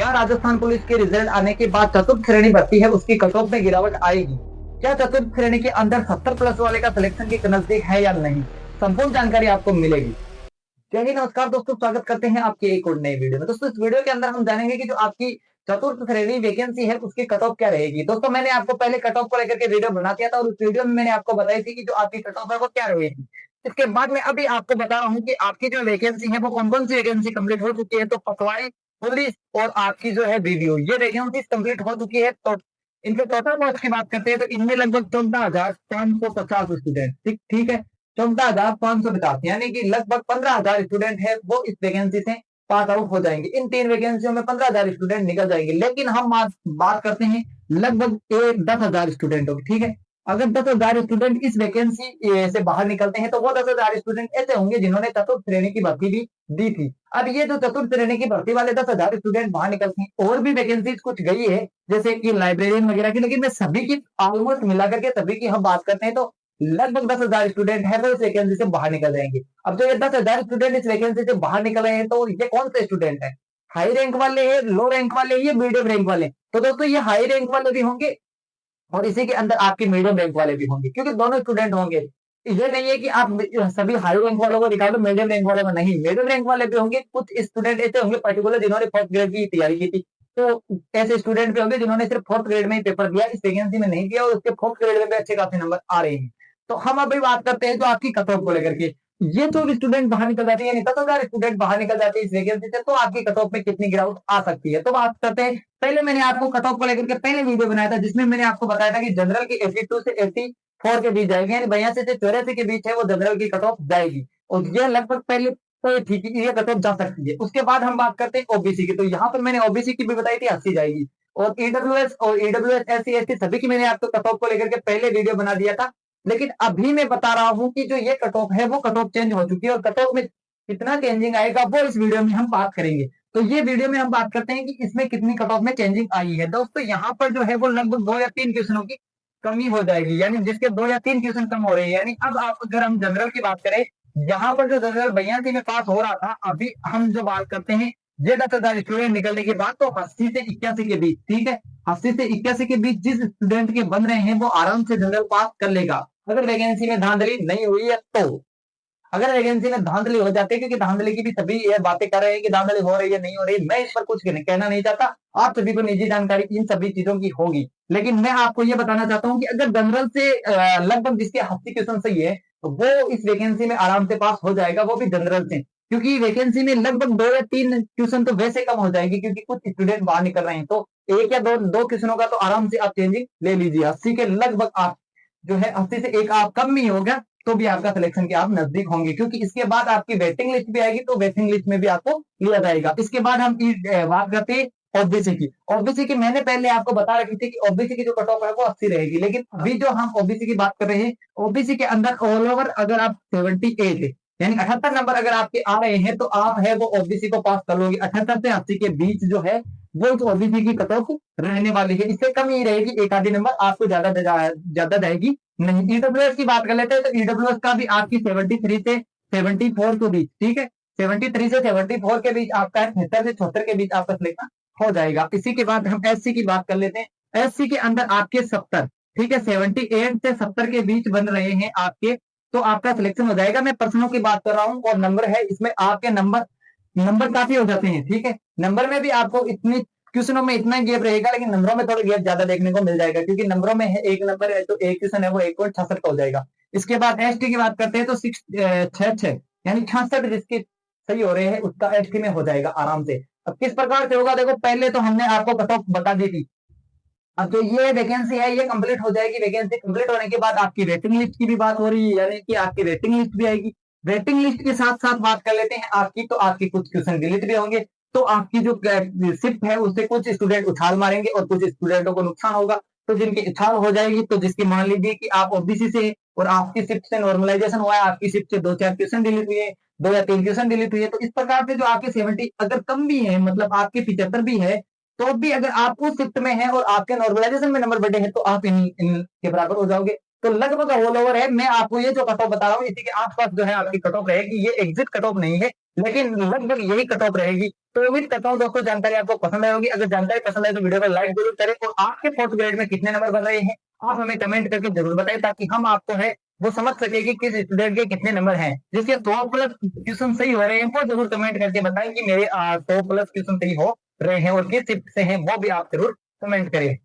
क्या राजस्थान पुलिस के रिजल्ट आने के बाद चतुर्थ श्रेणी भर्ती है उसकी कट ऑफ में गिरावट आएगी? क्या चतुर्थ श्रेणी के अंदर 70+ वाले का सिलेक्शन के नजदीक है या नहीं? संपूर्ण जानकारी आपको मिलेगी। चलिए नमस्कार दोस्तों, स्वागत करते हैं आपके एक और नए वीडियो में। दोस्तों इस वीडियो के अंदर हम जानेंगे कि जो आपकी चतुर्थ श्रेणी वैकेंसी है उसकी कट ऑफ क्या रहेगी। दोस्तों मैंने आपको पहले कट ऑफ को लेकर के वीडियो बना दिया था और उस वीडियो में मैंने आपको बताई थी कि जो आपकी कट ऑफ है वो क्या रहेगी। इसके बाद में अभी आपको बता रहा हूँ कि आपकी जो वैकेंसी है वो कौन कौन सी वैकेंसी कंप्लीट हो चुकी है। तो पटवारी, पुलिस और आपकी जो है वीडियो, ये वैकेंसी कंप्लीट हो चुकी है। तो इनके टोटल पोस्ट की बात करते हैं तो इनमें लगभग 14,550 स्टूडेंट, ठीक है, 14,550 यानी कि लगभग 15,000 स्टूडेंट है वो इस वैकेंसी से पास आउट हो जाएंगे। इन 3 वैकेंसियों में 15,000 स्टूडेंट निकल जाएंगे। लेकिन हम बात करते हैं लगभग 10,000 स्टूडेंटों की, ठीक है। अगर 10,000 स्टूडेंट इस वैकेंसी से बाहर निकलते हैं तो वो 10,000 स्टूडेंट ऐसे होंगे जिन्होंने चतुर्थ श्रेणी की भर्ती भी दी थी। अब ये जो चतुर्थ श्रेणी की भर्ती वाले 10,000 स्टूडेंट बाहर निकलते हैं, और भी वैकेंसीज कुछ गई है जैसे कि लाइब्रेरियन वगैरह की, लेकिन मैं सभी की ऑलमोस्ट मिलाकर के सभी की हम बात करते हैं तो लगभग 10,000 स्टूडेंट है वो इस वैकेंसी से बाहर निकल जाएंगे। अब जो ये 10,000 स्टूडेंट इस वैकेंसी से बाहर निकल रहे हैं तो ये कौन से स्टूडेंट है? हाई रैंक वाले हैं, लो रैंक वाले हैं, मीडियम रैंक वाले? तो दोस्तों ये हाई रैंक वाले भी होंगे और इसी के अंदर आपके मीडियम रैंक वाले भी होंगे, क्योंकि दोनों स्टूडेंट होंगे। ये नहीं है कि आप सभी हाई रैंक वालों को निकालो, मीडियम रैंक वालों को नहीं, मीडियम रैंक वाले भी होंगे। कुछ स्टूडेंट ऐसे होंगे पर्टिकुलर जिन्होंने फर्स्ट ग्रेड की तैयारी की थी, तो ऐसे स्टूडेंट भी होंगे जिन्होंने सिर्फ फोर्थ ग्रेड में ही पेपर दिया, इस वैकेंसी में नहीं दिया और उसके फोर्थ ग्रेड में भी अच्छे खासे नंबर आ रहे हैं। तो हम अभी बात करते हैं जो आपकी कट ऑफ को लेकर के। ये तो स्टूडेंट बाहर निकल जाते हैं, यानी 10,000 स्टूडेंट बाहर निकल जाते हैं इस वैकेंसी से, तो आपकी कट ऑफ में कितनी गिरावट आ सकती है। तो बात करते हैं, पहले मैंने आपको कट ऑफ को लेकर के पहले वीडियो बनाया था जिसमें मैंने आपको बताया था कि जनरल की 82 से 84 के बीच जाएगी, यानी 82 से 84 के बीच है वो जनरल की कट ऑफ जाएगी। और ये लगभग पहले तो ठीक है, ये कट ऑफ जा सकती है। उसके बाद हम बात करते हैं ओबीसी की, तो यहाँ पर मैंने ओबीसी की भी बताई थी 80 जाएगी। और ईडब्ल्यूएस एससी एसटी सभी की मैंने आपको कट ऑफ को लेकर के पहले वीडियो बना दिया था। लेकिन अभी मैं बता रहा हूं कि जो ये कट ऑफ है वो कट ऑफ चेंज हो चुकी है और कट ऑफ में कितना चेंजिंग आएगा वो इस वीडियो में हम बात करेंगे। तो ये वीडियो में हम बात करते हैं कि इसमें कितनी कट ऑफ में चेंजिंग आई है। दोस्तों यहाँ पर जो है वो लगभग 2 या 3 क्वेश्चनों की कमी हो जाएगी, यानी जिसके 2 या 3 क्वेश्चन कम हो रहे हैं। यानी अब आप अगर हम जनरल की बात करें, यहाँ पर जो जनरल 82 में पास हो रहा था, अभी हम जो बात करते हैं ये 10,000 स्टूडेंट निकलने के बाद तो 80 से 81 के बीच, ठीक है, 80 से 81 के बीच जिस स्टूडेंट के बन रहे हैं वो आराम से जनरल पास कर लेगा, अगर वैकेंसी में धांधली नहीं हुई है तो। अगर वैकेंसी में धांधली हो जाती है, क्योंकि धांधली की भी सभी ये बातें कर रहे हैं कि धांधली हो रही है नहीं हो रही, मैं इस पर कुछ कहना नहीं चाहता, आप सभी को निजी जानकारी इन सभी चीजों की होगी। लेकिन मैं आपको ये बताना चाहता हूँ कि अगर जनरल से लगभग जिसके 80 क्वेश्चन सही है तो वो इस वैकेंसी में आराम से पास हो जाएगा, वो भी जनरल से, क्योंकि वैकेंसी में लगभग 2 या 3 क्वेश्चन तो वैसे कम हो जाएंगे क्योंकि कुछ स्टूडेंट बाहर निकल रहे हैं। तो एक या दो क्वेश्चनों का तो आराम से आप चेंजिंग ले लीजिए। 80 के लगभग आप जो है 80 से एक आप कम भी होगा तो भी आपका सिलेक्शन के आप नजदीक होंगे, क्योंकि इसके बाद आपकी वेटिंग लिस्ट भी आएगी तो वेटिंग लिस्ट में भी आपको लिया जाएगा। इसके बाद हम बात करते हैं ओबीसी की। ओबीसी की मैंने पहले आपको बता रखी थी कि ओबीसी की जो कट ऑफ है वो 80 रहेगी, लेकिन अभी जो हम ओबीसी की बात कर रहे हैं, ओबीसी के अंदर ऑल ओवर अगर आप 78 यानी 78 नंबर अगर आपके आ रहे हैं तो आप है वो ओबीसी को पास कर लोगे। 78 से 80 के बीच जो है वो ओबीसी की कट ऑफ रहने वाली है, इससे कम ही रहेगी, एक आधी नंबर आपको ज्यादा जाएगी नहीं। ईडब्ल्यूएस की बात कर लेते हैं तो ईडब्ल्यूएस का भी आपकी 73 से 74 के बीच, ठीक है, 73 से 74 के बीच आपका 73 से 74 के बीच आपका सिलेक्शन हो जाएगा। इसी के बाद हम एससी की बात कर लेते हैं। एससी के अंदर आपके 70, ठीक है, 78 से 70 के बीच बन रहे हैं आपके, तो आपका सिलेक्शन हो जाएगा। मैं पर्सनों की बात कर रहा हूँ और नंबर है इसमें आपके नंबर काफी हो जाते हैं, ठीक है। नंबर में भी आपको इतनी क्वेश्चनों में इतना गैप रहेगा, लेकिन नंबरों में थोड़ा गैप ज्यादा देखने को मिल जाएगा, क्योंकि नंबरों में है एक नंबर है तो एक क्वेश्चन है वो 1.66 का हो जाएगा। इसके बाद एसटी की बात करते हैं तो 6 यानी 66 जिसके सही हो रहे हैं उसका एसटी में हो जाएगा आराम से। अब किस प्रकार से होगा, देखो पहले तो हमने आपको कट ऑफ बता दी थी। अब जो ये वैकेंसी है ये कंप्लीट हो जाएगी, वैकेंसी कंप्लीट होने के बाद आपकी वेटिंग लिस्ट की भी बात हो रही है, यानी कि आपकी वेटिंग लिस्ट भी आएगी। वेटिंग लिस्ट के साथ साथ बात कर लेते हैं आपकी, तो आपकी कुछ क्वेश्चन डिलीट भी होंगे, तो आपकी जो शिफ्ट है उससे कुछ स्टूडेंट उछाल मारेंगे और कुछ स्टूडेंटों को नुकसान होगा। तो जिनकी उछाल हो जाएगी, तो जिसकी मान लीजिए कि आप ओबीसी से और आपकी शिफ्ट से नॉर्मलाइजेशन हुआ है, आपकी शिफ्ट से 2-4 क्वेश्चन डिलीट हुए, 2 या 3 क्वेश्चन डिलीट हुए, तो इस प्रकार से जो आपके 70 अगर कम भी है, मतलब आपके 75 भी है, तो भी अगर आप उस शिफ्ट में है और आपके नॉर्मलाइजेशन में नंबर बढ़े हैं तो आप इनके बराबर हो जाओगे। तो लगभग ऑल ओवर है। मैं आपको ये जो कट ऑफ बता रहा हूँ इसी के आसपास जो है आपकी कट ऑफ रहेगी। ये एग्जिट कट ऑफ नहीं है, लेकिन लगभग यही कट ऑफ रहेगी। तो उम्मीद करता हूँ दोस्तों जानकारी आपको पसंद आई होगी। अगर जानकारी पसंद आए तो वीडियो को लाइक जरूर करें, और आपके फोर्थ ग्रेड में कितने नंबर बन रहे हैं आप हमें कमेंट करके जरूर बताएं, ताकि हम आपको है वो समझ सके कि किस स्टूडेंट के कितने नंबर हैं। जिसके 100+ क्वेश्चन सही हो रहे हैं वो जरूर कमेंट करके बताएं कि मेरे 100+ क्वेश्चन सही हो रहे हैं, और किस शिफ्ट से हैं वो भी आप जरूर कमेंट करें।